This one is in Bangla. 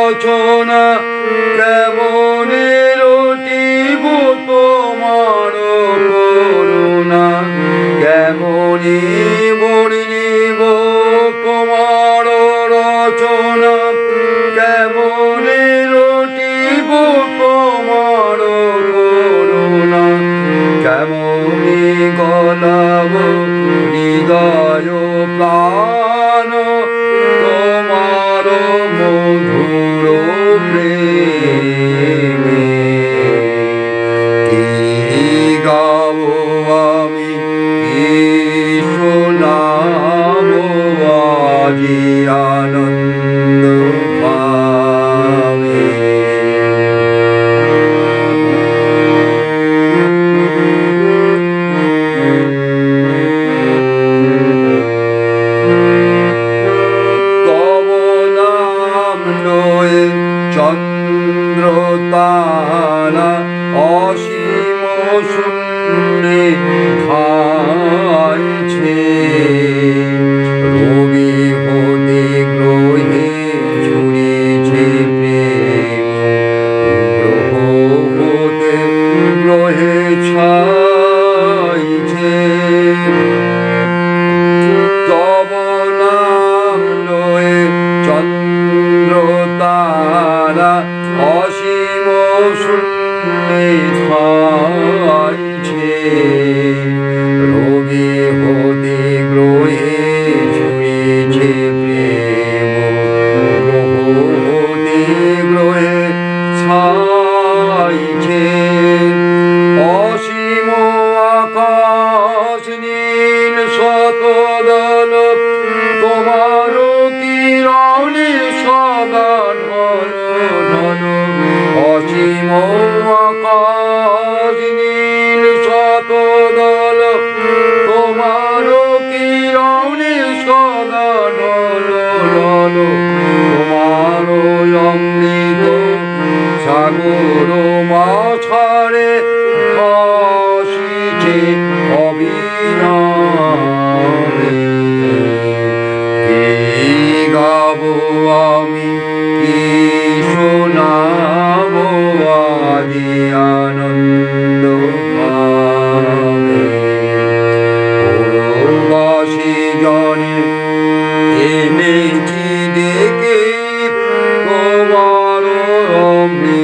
রচনা কেমনে রটিব তোমার করুণা কেমনে বর্ণিব তোমার রচনা কেমনে রটিব তোমার করুণা কেমনে গলাব হৃদয় প্রাণ তোমার মধুর প্রেমে কি গাব আমি কি শোনাব আজি আনন্দ পাবে চন্দ্র তারা অসীম শূন্যে খাইছে রবি হতে গ্রহে ছুড়েছে প্রেম গ্রহ হতে গ্রহে ছাইছে তব নাম লয়ে চন্দ্র তারা অসীম শূন্যে ছাইছে রবি হতে গ্রহে ছুঁয়েছে প্রেম গ্রহ হতে গ্রহে ছাইছে অসীম আকাশ নীল শতদল তোমার কিরণে সদা ঢল ঢল অসীম আকাশ নীল শতদল তোমার কিরণে সদা ঢল ঢল তোমার অমৃত সাগর মাঝারে ভাসিছে অবিরামে কি গাব আমি কি শোনাব আজি আনন্দ পাবে পরবাসী জনে এনেছি ডেকে তোমার অমৃত